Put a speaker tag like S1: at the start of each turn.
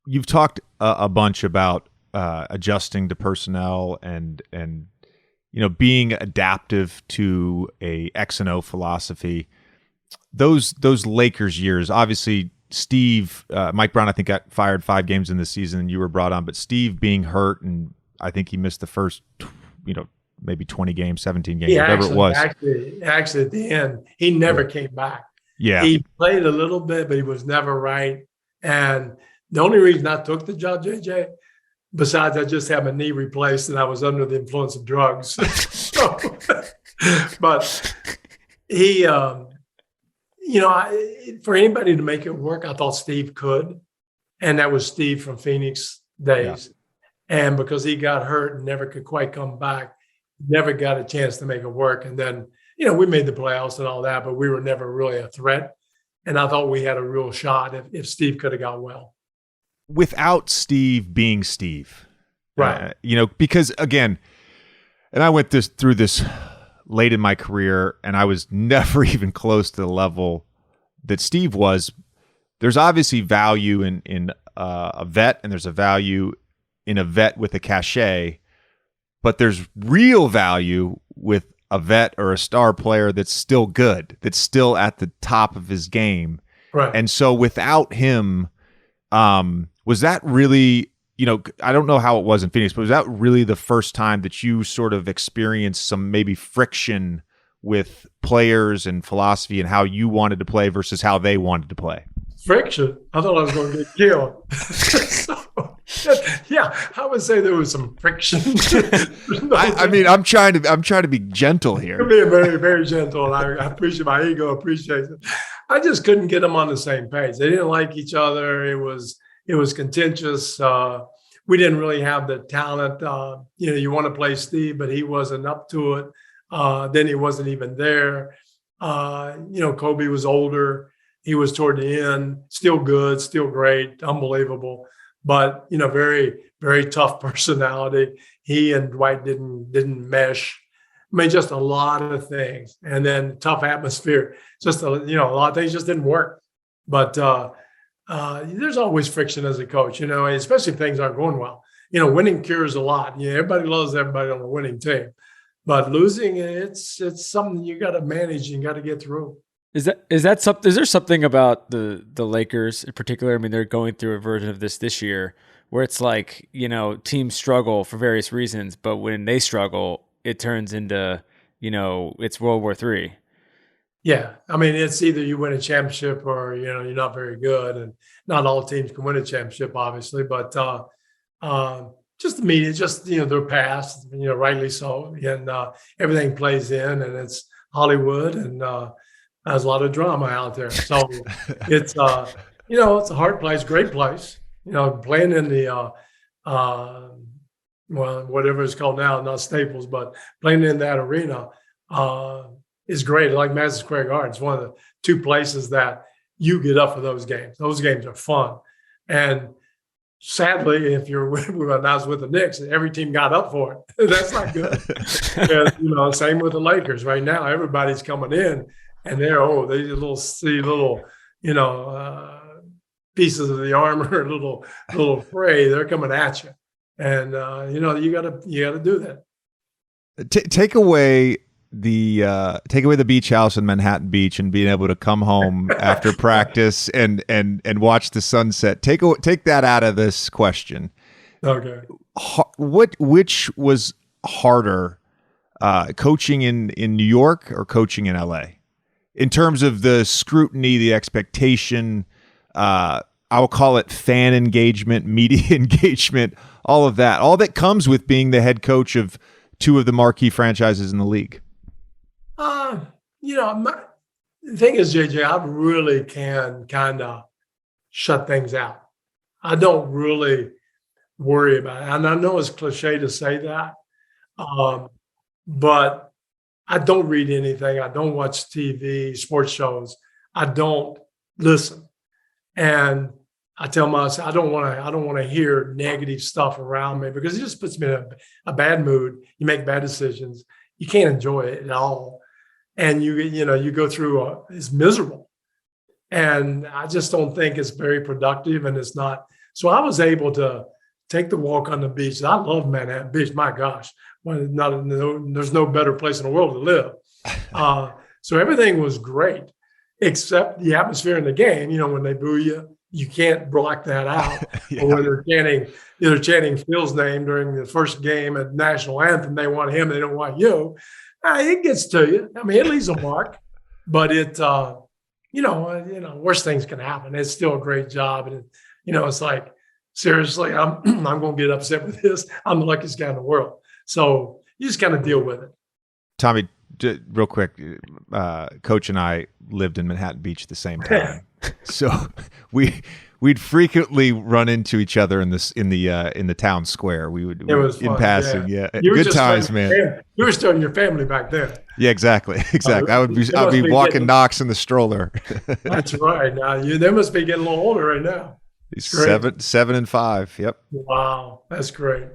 S1: you've talked a bunch about adjusting to personnel and being adaptive to a X and O philosophy. Those Lakers years, obviously Steve, Mike Brown, I think got fired 5 games in the season and you were brought on, but Steve being hurt, and I think he missed the first, maybe 20 games, 17 games, whatever it was.
S2: Actually, at the end, he never came back.
S1: Yeah.
S2: He played a little bit, but he was never right. And the only reason I took the job, JJ, besides I just had my knee replaced and I was under the influence of drugs. But he, for anybody to make it work, I thought Steve could. And that was Steve from Phoenix days. Yeah. And because he got hurt and never could quite come back, never got a chance to make it work. And then, we made the playoffs and all that, but we were never really a threat. And I thought we had a real shot if Steve could have got well.
S1: Without Steve being Steve.
S2: Right.
S1: Because again, and I went through this late in my career, and I was never even close to the level that Steve was. There's obviously value in a vet, and there's a value in a vet with a cachet, but there's real value with a vet or a star player that's still good, that's still at the top of his game.
S2: Right.
S1: And so without him, was that really, I don't know how it was in Phoenix, but was that really the first time that you sort of experienced some maybe friction with players and philosophy and how you wanted to play versus how they wanted to play?
S2: Friction? I thought I was going to get killed. Yeah, I would say there was some friction.
S1: I'm trying to be gentle here.
S2: You're being very, very gentle, and I appreciate my ego. Appreciates it. I just couldn't get them on the same page. They didn't like each other. It was contentious. We didn't really have the talent. You want to play Steve, but he wasn't up to it. Then he wasn't even there. Kobe was older. He was toward the end. Still good. Still great. Unbelievable. But very, very tough personality. He and Dwight didn't mesh. I mean, just a lot of things, and then tough atmosphere. Just a lot of things just didn't work. But there's always friction as a coach, especially if things aren't going well. Winning cures a lot. Everybody loves everybody on the winning team, but losing, it's something you got to manage and got to get through.
S3: Is there something about the Lakers in particular? I mean, they're going through a version of this year where it's like, teams struggle for various reasons, but when they struggle, it turns into, it's World War III.
S2: Yeah. I mean, it's either you win a championship or, you're not very good, and not all teams can win a championship, obviously, but just the media, just, their past, rightly so. And everything plays in, and it's Hollywood, and there's a lot of drama out there. So it's, it's a hard place, great place, playing in the, whatever it's called now, not Staples, but playing in that arena is great. Like Madison Square Garden, it's one of the 2 places that you get up for those games. Those games are fun. And sadly, if when I was with the Knicks, every team got up for it. That's not good. And, same with the Lakers right now. Everybody's coming in, and they're little pieces of the armor, little fray. They're coming at you, and you gotta do that.
S1: Take away the beach house in Manhattan Beach and being able to come home after practice and watch the sunset. Take that out of this question.
S2: Okay.
S1: Which was harder, coaching in New York or coaching in LA? In terms of the scrutiny, the expectation, I will call it fan engagement, media engagement, all of that comes with being the head coach of 2 of the marquee franchises in the league.
S2: The thing is, JJ, I really can kind of shut things out. I don't really worry about it. And I know it's cliche to say that, but I don't read anything. I don't watch TV, sports shows. I don't listen. And I tell myself, I don't want to hear negative stuff around me, because it just puts me in a bad mood. You make bad decisions. You can't enjoy it at all. And you go through it's miserable. And I just don't think it's very productive, and it's not So I was able to take the walk on the beach. I love Manhattan Beach. My gosh, there's no better place in the world to live. So everything was great, except the atmosphere in the game. You know, when they boo you, you can't block that out.
S1: Yeah.
S2: Or when they're chanting Phil's name during the first game at national anthem, they want him, they don't want you. It gets to you. I mean, it leaves a mark, but worse things can happen. It's still a great job, and it's like, seriously, I'm going to get upset with this. I'm the luckiest guy in the world. So you just kind of deal with it.
S1: Tommy, real quick, Coach and I lived in Manhattan Beach at the same time, so we'd frequently run into each other in the town square. We would in passing, yeah. Good times, man.
S2: You were still in your family back then.
S1: Yeah, exactly. I'd be walking Knox in the stroller.
S2: That's right. Now they must be getting a little older right now.
S1: He's 7 and 5. Yep.
S2: Wow, that's great.